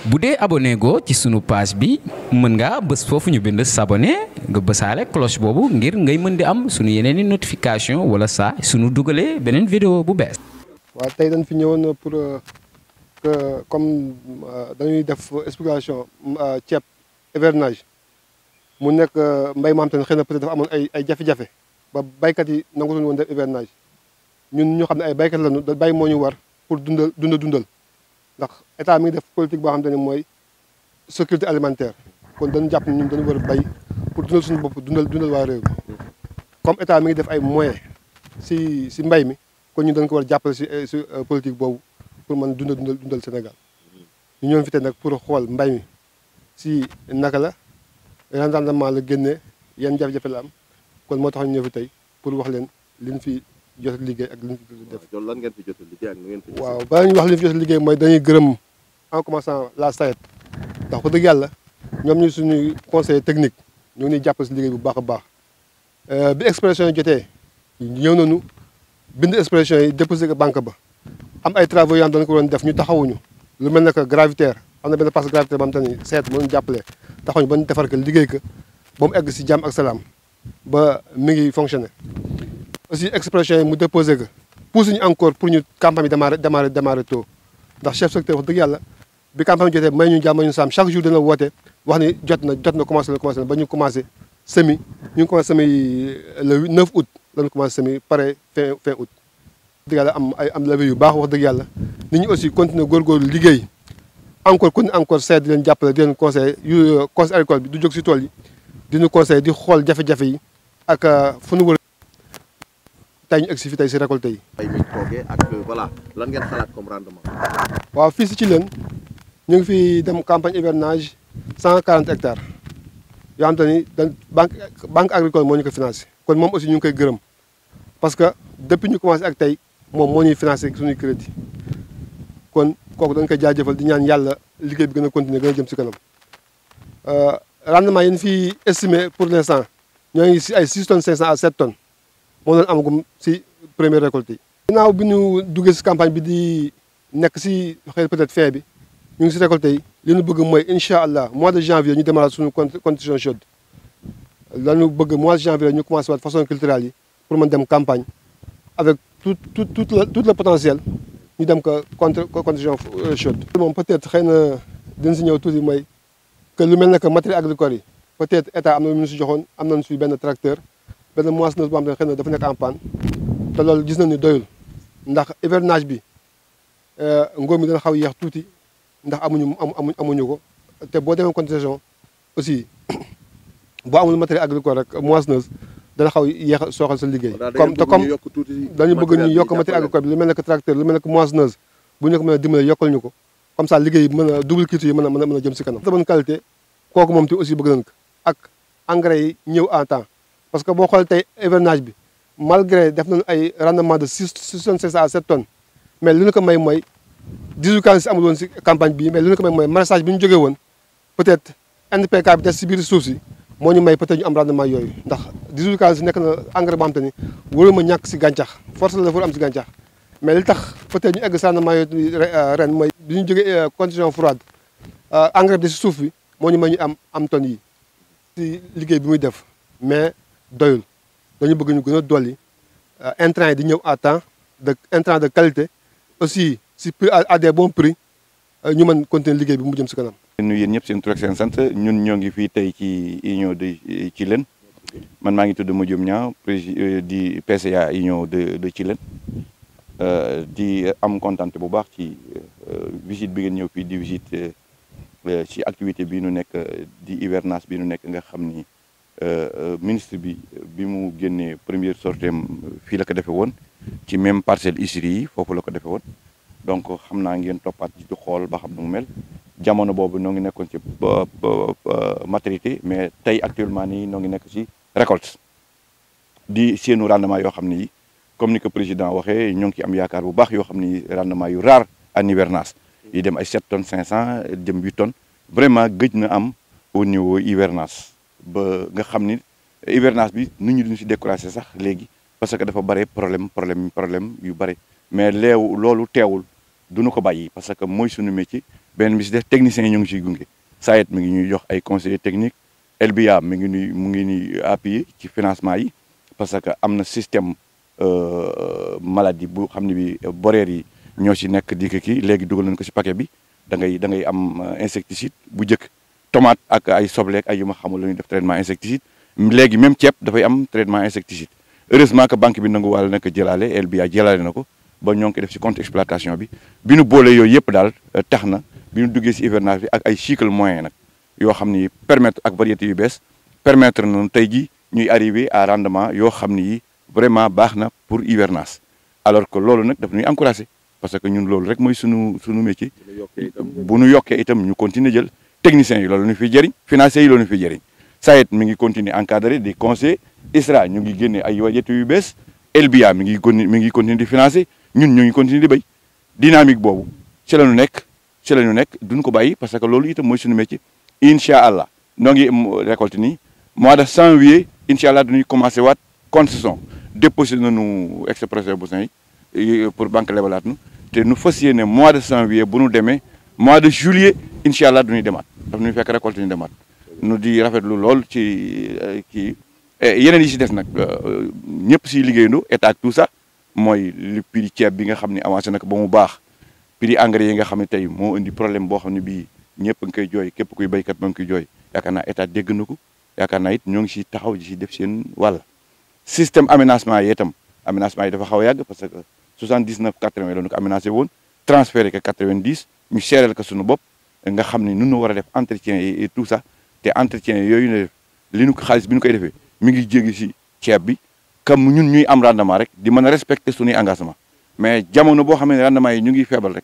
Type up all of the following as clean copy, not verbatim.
bu dee abonné go ci sunu page bi mën ngaa bës foofu ñu bind s'abonner nga bësaale cloche boobu ngir ngay mën di am sunu yeneen i notification wala saa sunu dugalee beneen vidéo bu bees. waaw tey dañ fi ñëwoon pour que comme dañuy def explication ceeb hivernage mu nekk mbay maam te xëy na peut-être dafa amoon ay jafe-jafe ba baykat yi nangutuñu woon def hivernage ñun ñu xam ne ay baykat lañu bay moo ñu war pour dundal ndax état mi ngi def politique boo xam te ne mooy sécurité alimentaire kon dañu jàpp ne ñun dañu war a bay pour dundal suñu bopp dundal waa réew mi comme état mi ngi def ay moyens si mbay mi kon ñun dañ ko war a jàppale si politique boobu pour mën dundal Sénégal ñu ñëw fi tey nag pour xool mbay mi si naka la yan rendement la génnee yan jafe-jafe la am kon moo tax ñu ñëw fi tey pour wax leen liñ fi jot a liggéey ak liñ fi def. waaw lan ngeen fi jot a liggéey ak nu ngeen fi. waaw balaa ñuy wax liñ fi jot a liggéey mooy dañuy gërëm en commençant la SAED ndax wax dëgg yàlla ñoom ñu suñuy conseiller technique ñu ngi ñuy jàppale si liggéey bu baax a baax bi expression yi jotee ñëw nañu bind expression yi déposé ko banque ba am ay travaux yoo xam dañu ko doon def ñu taxawuñu lu mel ne que gravitaire am na benn passe gravitaire ba am te ni SAED moo ñu jàppale taxawuñu ba ñu defar ko liggéey ko ba mu egg si jàmm ak salaam ba mi ngi fonctionné aussi expression yi mu déposé ko pousse ñu encore pour ñu campagne bi démarrer tôt ndax chef secteur wax dëgg yàlla bi campagne bi jotee may ñu jàmm ñu saam chaque jour dina woote wax ni jot na commencé na ba ñu commencé semis ñu ngi commencé semis le 9 août lañu commencé semis pare fin août. dëgg yàlla am levée yu baax wax dëgg yàlla nit ñi aussi continuer góorgóorlu liggéey encore SAED di leen jàppale di leen conseil conseil agricole bi du jóg si tool yi di ñu conseil di xool jafe-jafe yi ak fu nu wër tey ñu egg si fi tey si récolte yi. ay mi toogee ak voilà lan ngeen xalaat comme rendement. waaw fii si Thielène ñu ngi fi dem campagne hivernage 140 hectares yoo xam te ni banque agricole moo ñu ko financé kon moom aussi ñu ngi koy gërëm parce que depuis ñu commencé ak tey moom moo ñuy financé suñuy crédit kon kooku dañ koy jaajëfal di ñaan yàlla liggéey bi gën a continuer gën a jëm si kanam rendement yi ñu fi estimé pour l'instant ñoo ngi si ay 6 tonnes 500 à 7 tonnes moo doon amagum si première récolte yi. ginnaaw bi ñu duggee si campagne bi di nekk si xëy peut-être fin bi ñu ngi si récolte yi li ñu bëgg mooy incha allah mois de janvier ñu démarrer suñu condition chaude la ñu bëgg mois de janvier ñu commencé waat façon culturelle yi pour mën dem campagne avec tout le potentiel ñu dem ko condition chaude. moom peut-être xëy na dina si ñëw tuuti mooy que lu mel ne que matériel agricole yi peut-être état am na lu ñu si joxoon am nañu si benn tracteur benn moissonneuse boo xam ne xëy na dafa nekk en panne te loolu gis nañu ni doyul ndax hivernage bi ngóor mi dana xaw yéex tuuti ndax amuñu ko te boo demee condition aussi boo amul matériel agricole rek moissonneuse dana xaw yéex a sooxal sa liggéey. comme dañu bëgg ñu yokk matériel agricole bi lu mel ne que tracteur lu mel ne que moissonneuse bu ñu ko mën a dimbale yokkal ñu ko comme ça liggéey bi mën a double culture yi mën a jëm si kanam. de bonne qualité kooku moom te aussi bëgg nañ ko ak engrais yi ñëw en temps parce que boo xoolee tey hivernage bi malgré def nañu ay rendement de 6 tonnes 500 à 7 tonnes mais li ñu ko may mooy 18 cas si amul woon si campagne bi mais li ñu ko may mooy maraîchage bi ñu jógee woon peut-être NPK bi des si biir suuf si moo ñu may peut-être ñu am rendement yooyu ndax 18 cas nekk na engrais boo xam te ni waruma ñàkk si gàncax force la dafa am si gàncax mais li tax peut-être ñu egg si rendement yooyu ren mooy bi ñu jógee condition froide engrais bi si suuf bi moo ñu may ñu am tonnes yi si liggéey bi muy def mais doyul dañu bëgg ñu gën a dolli intrants yi di ñëw à temps intrants de qualité aussi si prix à des bons prix ñu mën continuer liggéey bi mu jëm si kanam. nuyu yéen ñëpp seen tur ak seen sant ñun ñoo ngi fii tey ci union de Thielène man maa ngi tudd Madiome Niang président di PCA union de Thielène di am contenté bu baax ci visite bi ngeen ñëw fii di visite ci activité bi nu nekk di hivernage bi nu nekk nga xam ni ministre bi mu génnee première sorteem fii la ko defee woon ci même parcelle ISRI yi foofu la ko defee woon donc xam naa ngeen toppaat ci di xool ba xam nu mu mel jamono boobu noo ngi nekkoon ci maturité mais tey actuellement nii noo ngi nekk ci récolte di seenu rendement yoo xam ni comme ni ko président waxee ñoo ngi ci am yaakaar bu baax yoo xam ni rendement yu rare en hivernage yi dem ay 7 tonnes 500 jëm 8 tonnes vraiment gëj na am au niveau hivernage ba nga xam ni hivernage bi nit ñi duñu si découragé sax léegi parce que dafa bare problème yu bare mais loolu teewul duñu ko bàyyi parce que mooy suñu métier benn bi si def techniciens yi ñu ngi siy gunge SAED mi ngi ñuy jox ay conseillers techniques LBA mi ngi ñuy appuyer ci financement yi parce que am na système maladie bu xam ne bi boreer yi ñoo si nekk di ko kii léegi dugal nañ ko si paquet bi da ngay am insecticide bu njëkk tomate ak ay sobleek ay yu ma xamul la ñuy def traitement insecticide léegi même ceeb dafay am traitement insecticide heureusement que banque bi nangu wàll na ko jëlaale LBA jëlaale na ko ba ñoo ngi ko def si compte exploitation bi bi nu boole yooyu yëpp daal tax na bi ñu duggee si hivernage bi ak ay cycle moyen nag yoo xam ni permettre ak variété yu bees permettre na tey ji ñuy arriver à rendement yoo xam ni vraiment baax na pour hivernage alors que loolu nag daf ñuy encouragé parce que ñun loolu rek mooy sunu métier bu nu yokkee itam ñu continuer jël techniciens yi loolu ñu fiy jëriñ financiers yi loolu ñu fiy jëriñ SAED mi ngi continuer encadré di conseil ISRA ñu ngi génne ay variétés yu bees LBA mi ngi continuer di financer ñun ñu ngi continuer di béy dynamique boobu ci la ñu nekk duñ ko bàyyi parce que loolu itam mooy suñu métier incha allah noo ngi récolte nii mois de janvier incha allah dañuy commencé waat concession déposé nañu expression besoin yi pour banque lebalaat nu te nu fas yéene mois de janvier bu nu demee mois de juillet incha allah duñuy demaat daf ñuy fekk récolte ñu demaat nu di rafetlu lool ci kii yeneen yi si des nag ñëpp siy liggéeyandoo état ak tout ça mooy li prix ceeb bi nga xam ne avancé na ko ba mu baax prix engrais yi nga xam ne tey moo indi problème boo xam ne bii ñëpp a ngi koy jooy képp kuy béykat ba nga koy jooy yaakaar naa état dégg na ko yaakaar naa it ñoo ngi si taxaw di si def seen wàll système aménagement yi itam aménagement yi dafa xaw a yàgg parce que 79 80 la ñu ko aménagé woon transféré ko 90 ñu seeral ko suñu bopp nga xam ne nun na war a def entretien yi et tout ça te entretien yooyu ne def li ñu ko xaalis bi ñu koy defee mi ngi jéggi si ceeb bi comme ñun ñuy am rendement rek di mën a respecter suñuy engagement mais jamono boo xam ne rendement yi ñu ngi feebal rek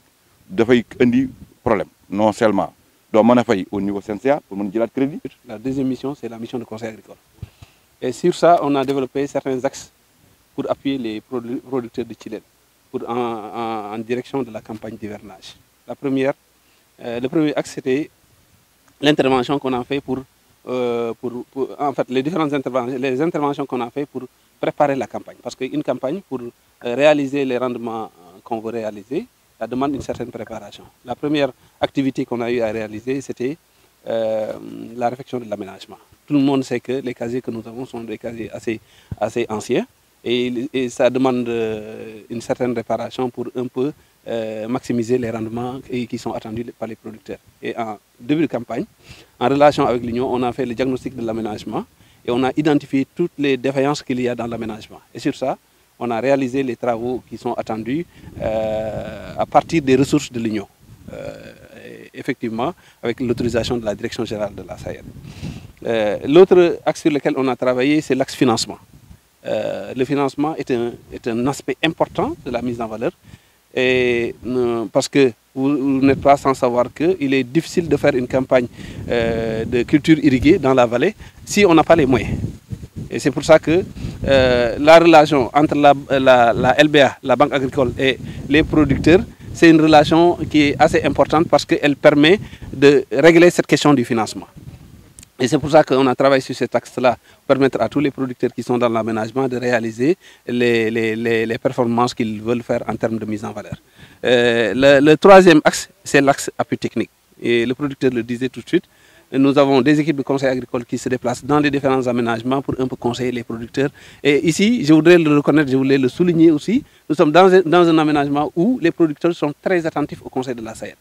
dafay indi problème non seulement doo mën a fay au niveau CNCA pour mën a jëlaat crédit. La deuxième mission, c'est la mission de conseil agricole. Et sur ça, on a développé certains axes pour appuyer les producteurs de Chilène en direction de la campagne d'hivernage. Le premier axe, c'était l'intervention qu'on a fait en fait, les interventions qu'on a fait pour préparer la campagne. Parce qu'une campagne, pour réaliser les rendements qu'on veut réaliser, ça demande une certaine préparation. La première activité qu'on a eu à réaliser, c'était la réflexion de l'aménagement. Tout le monde sait que les casiers que nous avons sont des casiers assez anciens et ça demande une certaine réparation pour un peu maximiser les rendements qui sont attendus par les producteurs. Et en début de campagne, en relation avec l'Union, on a fait le diagnostic de l'aménagement et on a identifié toutes les défaillances qu'il y a dans l'aménagement. Et sur ça, on a réalisé les travaux qui sont attendus à partir des ressources de l'Union, effectivement, avec l'autorisation de la Direction générale de la SAED. L'autre axe sur lequel on a travaillé, c'est l'axe financement. Le financement est un aspect important de la mise en valeur, parce que vous n'êtes pas sans savoir qu'il est difficile de faire une campagne de culture irriguée dans la vallée si on n'a pas les moyens. Et c'est pour ça que la relation entre la LBA, la Banque agricole, et les producteurs, c'est une relation qui est assez importante parce qu'elle permet de régler cette question du financement. Et c'est pour ça qu'on a travaillé sur cet axe-là, pour permettre à tous les producteurs qui sont dans l'aménagement de réaliser les performances qu'ils veulent faire en termes de mise en valeur. Le troisième axe, c'est l'axe appui technique. Et le producteur le disait tout de suite, nous avons des équipes de conseil agricole qui se déplacent dans les différents aménagements pour un peu conseiller les producteurs. Et ici, je voudrais le reconnaître, je voulais le souligner aussi, nous sommes dans un aménagement où les producteurs sont très attentifs au conseil de la SAED.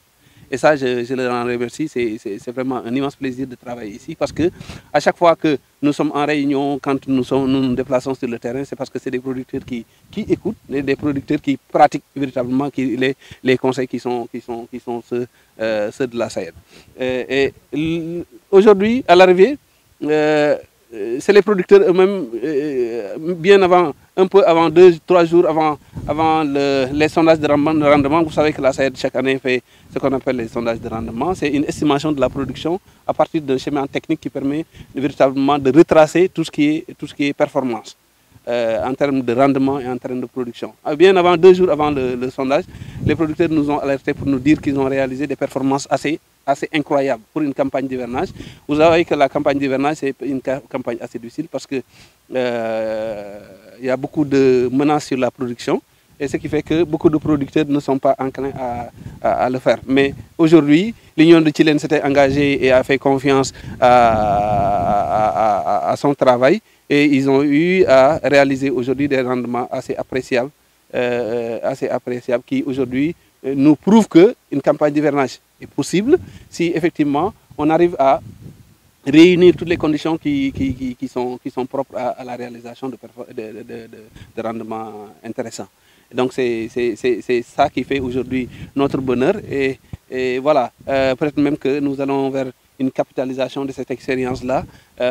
Et ça, je leur en remercie, c'est vraiment un immense plaisir de travailler ici parce que à chaque fois que nous sommes en réunion, quand nous nous déplaçons sur le terrain, c'est parce que c'est des producteurs qui écoutent, des producteurs qui pratiquent véritablement les conseils qui sont ceux de la SAED. Et aujourd'hui, à l'arrivée, c'est les producteurs eux-mêmes, bien avant, un peu avant 2-3 jours avant les sondages de rendement. Vous savez que la SAED chaque année fait ce qu'on appelle les sondages de rendement. C'est une estimation de la production à partir d'un schéma technique qui permet véritablement de retracer tout ce qui est performance en termes de rendement et en termes de production. Bien avant 2 jours avant le sondage, les producteurs nous ont alertés pour nous dire qu'ils ont réalisé des performances assez incroyables pour une campagne d'hivernage. Vous savez que la campagne d'hivernage, c'est une campagne assez difficile parce qu'il y a beaucoup de menaces sur la production. et ce qui fait que beaucoup de producteurs ne sont pas enclins à le faire. Mais aujourd'hui, l'Union de Chilène s'était engagée et a fait confiance à son travail, et ils ont eu à réaliser aujourd'hui des rendements assez appréciables qui aujourd'hui nous prouvent qu'une campagne d'hivernage est possible si effectivement on arrive à réunir toutes les conditions qui sont propres à la réalisation de rendements intéressants. Et donc c'est ça qui fait aujourd'hui notre bonheur, et voilà, peut-être même que nous allons vers une capitalisation de cette expérience-là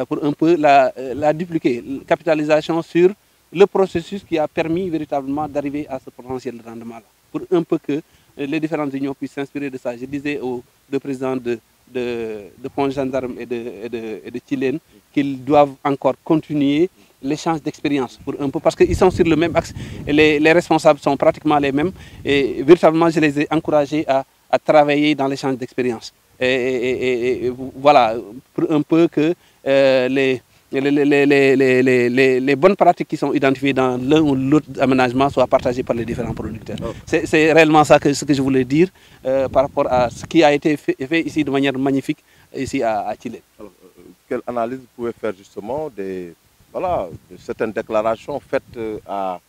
pour un peu la dupliquer, capitalisation sur le processus qui a permis véritablement d'arriver à ce potentiel de rendement-là, pour un peu que les différentes unions puissent s'inspirer de ça. Je disais aux deux présidents de Pont Gendarme et de Chilène qu'ils doivent encore continuer l'échange d'expérience, pour un peu, parce qu'ils sont sur le même axe et les responsables sont pratiquement les mêmes, et véritablement je les ai encouragés à travailler dans l'échange d'expérience. Et voilà, pour un peu que les bonnes pratiques qui sont identifiées dans l'un ou l'autre aménagement soient partagées par les différents producteurs. Okay. C'est réellement ça ce que je voulais dire par rapport à ce qui a été fait ici de manière magnifique ici à Chilène. Alors, quelle analyse vous pouvez faire justement de certaines déclarations faites à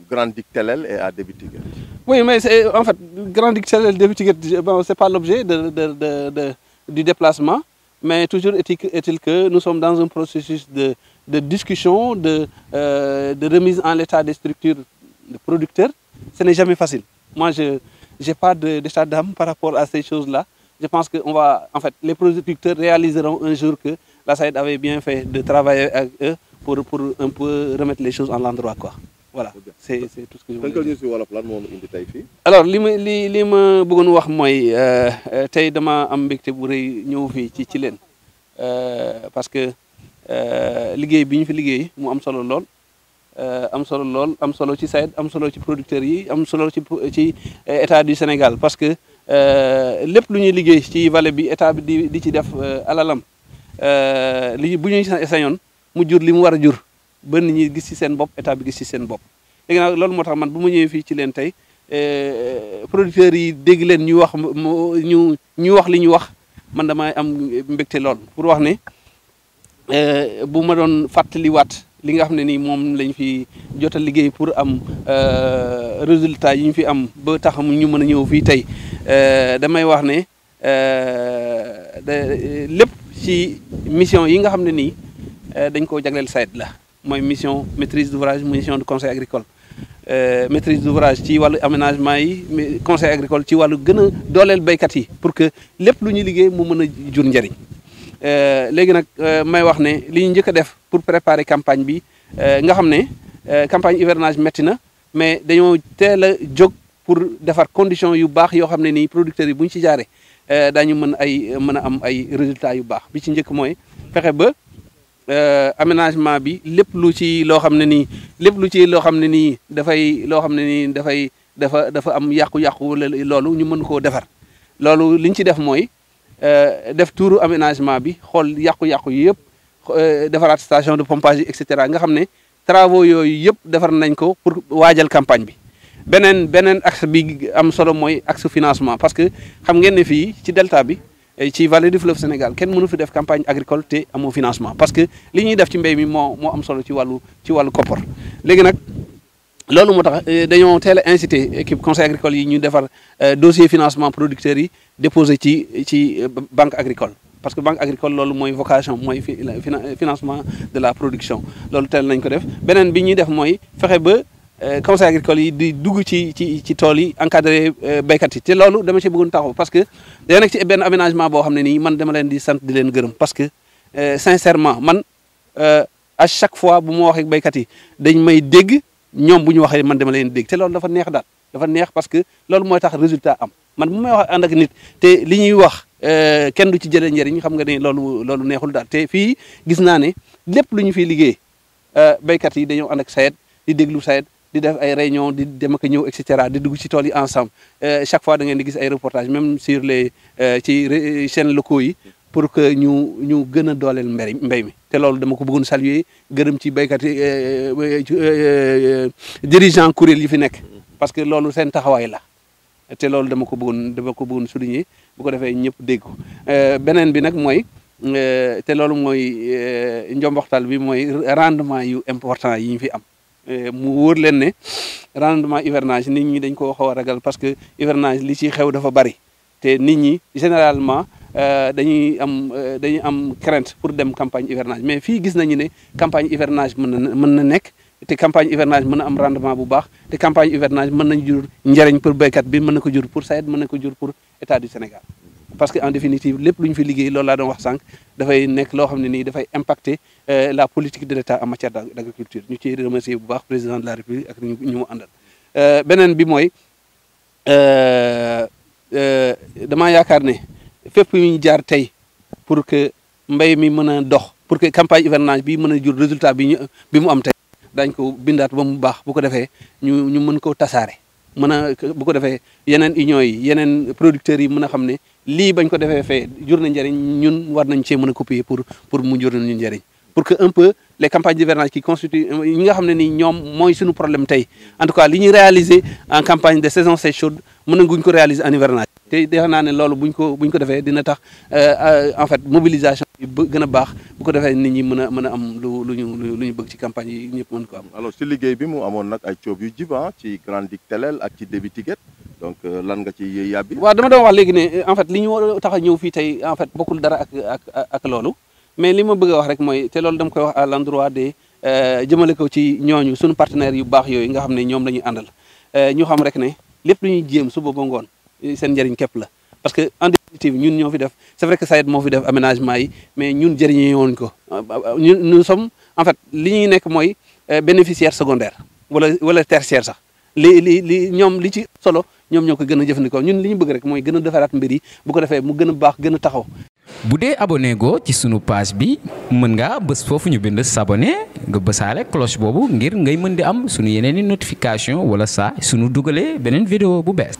Grand Digue Telel et à Débit Tiguet? Oui, mais en fait, Grand Digue Telel et Débit Tiguet, bon, ce n'est pas l'objet du déplacement. Mais toujours est-il que nous sommes dans un processus de discussion, de remise en l'état des structures de producteurs. Ce n'est jamais facile. Moi, je n'ai pas d'état d'âme par rapport à ces choses-là. Je pense que les producteurs réaliseront un jour que la SAED avait bien fait de travailler avec eux pour un peu remettre les choses en l'endroit, quoi. Voilà, c'est tout ce que je voulais dire. Alors, li ma bëggoon wax mooy tey dama am mbégte bu rëy ñëw fii ci Chilène parce que liggéey bi ñu fi liggéey mu am solo lool am solo ci SAED, am solo ci producteurs yi, am solo ci état du Sénégal, parce que lépp lu ñuy liggéey ci vallée bi état bi di ci def alalam bu ñuy sañoon mu jur li mu war a jur ba nit ñi gis ci seen bopp, état bi gis ci seen bopp. Léegi nag loolu moo tax man bu ma ñëwee fii ci leen tey producteurs yi dégg leen ñu wax li ñu wax, man damay am mbégte lool pour wax ne bu ma doon fàttaliwaat li nga xam ne nii moom lañ fi jot a liggéey pour am résultat yi ñu fi am ba tax ñu mën a ñëw fii tey, damay wax ne lépp ci mission yi nga xam ne nii dañ koo jagleel SAED la. Mooy mission maîtrise d'ouvrage, mission de conseil agricole, maîtrise d'ouvrage ci wàllu aménagement yi, conseil agricole ci wàllu gën a dooleel béykat yi pour que lépp lu ñuy liggéey mu mën a jur njëriñ. Léegi nag may wax ne li ñu njëkk a def pour préparer campagne bi nga xam ne campagne hivernage métti na, mais dañoo teel a jóg pour defar conditions yu baax yoo xam ne nii producteurs yi bu ñu ci jaaree daañu mën a am ay résultats yu baax. Bi ci njëkk mooy fexe ba aménagement bi lépp lu ci loo xam ne nii dafa am yàqu-yàqu loolu ñu mën koo defar. Loolu li ñu ci def mooy def tuuru aménagement bi, xool yàqu-yàqu yi yëpp, defaraat station de pompage et cetera, nga xam ne travaux yooyu yëpp defar nañ ko pour waajal campagne bi. beneen axe bi am solo mooy axe financement, parce que xam ngeen ne fii ci delta bi, ci vallée du fleuve Sénégal kenn mënu fi def campagne agricole te amoo financement, parce que li ñuy def ci mbéy mi moo am solo ci wàllu koppar. Léegi nag loolu moo tax dañoo teel a incité équipe conseil agricole yi ñu defar dossier financement producteurs yi déposé ci banque agricole, parce que banque agricole loolu mooy vocation, mooy financement de la production. Loolu teel nañ ko def. Beneen bi ñuy def mooy fexe ba conseil agricole yi di dugg ci tool yi, encadré béykat yi, te loolu dama ci bëggoon taxaw, parce que day nekk ci benn aménagement boo xam ne nii man dama leen di sant di leen gërëm, parce que sincèrement man à chaque fois bu ma waxee béykat yi dañ may dégg, ñoom bu ñu waxee man dama leen dégg, te loolu dafa neex daal, dafa neex, parce que loolu mooy tax résultat am. Man bu may wax ànd ak nit te li ñuy wax kenn du ci jëlee njëriñ, xam nga ne loolu neexul daal. Te fii gis naa ne lépp lu ñu fiy liggéey béykat yi dañoo ànd ak SAED, di déglu SAED, di def ay réunion, di dem ak ñëw et cetera, di dugg ci tool yi ensemble. Chaque fois da ngeen di gis ay reportages même sur les ci chaînes locaux yi pour que ñu gën a dooleel mbéy mi te loolu dama ko bëggoon saluer gërëm ci béykat yi dirigeant kuréel yi fi nekk parce que loolu seen taxawaay la te loolu dama ko bëggoon souligner bu ko defee ñëpp dégg ko beneen bi nag mooy te loolu mooy njomboxtal bi mooy rendement yu important yi ñu fi am mu wóor leen ne rendement hivernage nit ñi dañ ko xaw a ragal parce que hivernage li ci xew dafa bari te nit ñi généralement dañuy am crainte pour dem campagne hivernage mais fii gis nañu ne campagne hivernage mën na nekk te campagne hivernage mën na am rendement bu baax te campagne hivernage mën nañ jur njëriñ pour béykat bi mën na ko jur pour SAED mën na ko jur pour état du Sénégal parce que en définitive lépp lu ñu fi liggéey loolu laa doon wax sànq dafay nekk loo xam ne nii dafay impacter la politique de l'État en matière d'agriculture ñu ciy remercier bu baax président de la République ak ñu mu àndal beneen bi mooy damaa yaakaar ne fépp yu ñu jaar tey pour que mbéy mi mën a dox pour que campagne hivernage bi mën a jur résultat bi mu am tey dañ ko bindaat ba mu baax bu ko defee ñu mën ko tasaare mën a bu ko defee yeneen union yi yeneen producteurs yi mën a xam ne lii bañ ko defee fee jur na njëriñ ñun war nañ cee mën a copier pour mu jur ñu njëriñ pour que un peu les campagnes d'hivernage qui constituent ñi nga xam ne ni ñoom mooy suñu problème tey en tout cas li ñuy réaliser en campagne de saison sèche chaude mën naguñ ko réaliser en hivernage te defe naa ne loolu buñ ko defee dina tax en fait mobilisation yi gën a baax bu ko defee nit ñi mën a am lu ñu bëgg ci campagne yi ñëpp mën ko am. alors si liggéey bi mu amoon nag ay coob yu jib ci Grande Digue Télél ak ci débit Tiguet donc lan nga ci yàbbi. waaw dama doon wax léegi ne en fait li ñu tax a ñëw fii tey en fait bokkul dara ak loolu mais li ma bëgg a wax rek mooy te loolu dama koy wax à l'endroit des jëmale ko ci ñooñu suñu partenaires yu baax yooyu nga xam ne ñoom la ñuy àndal ñu xam rek ne lépp lu ñuy jéem suba ba ngoon seen njëriñ képp la parce que en définitive ñun ñoo fi def c'est vrai que SAED moo fi def aménagement yi mais ñun jëriñee woon ko nous sommes en fait li ñuy nekk mooy bénéficiaire secondaire wala tertiaire sax li ñoom li ci solo ñoom ñoo ko gën a jëfandikoo ñun li ñu bëgg rek mooy gën a defaraat mbir yi bu ko defee mu gën a baax gën a taxaw. bu dee abonné go ci sunu page bi mën ngaa bës foofu ñu bind s'abonner nga bësaale cloche boobu ngir ngay mën di am sunu yeneen i notification wala saa sunu dugalee beneen vidéo bu bees.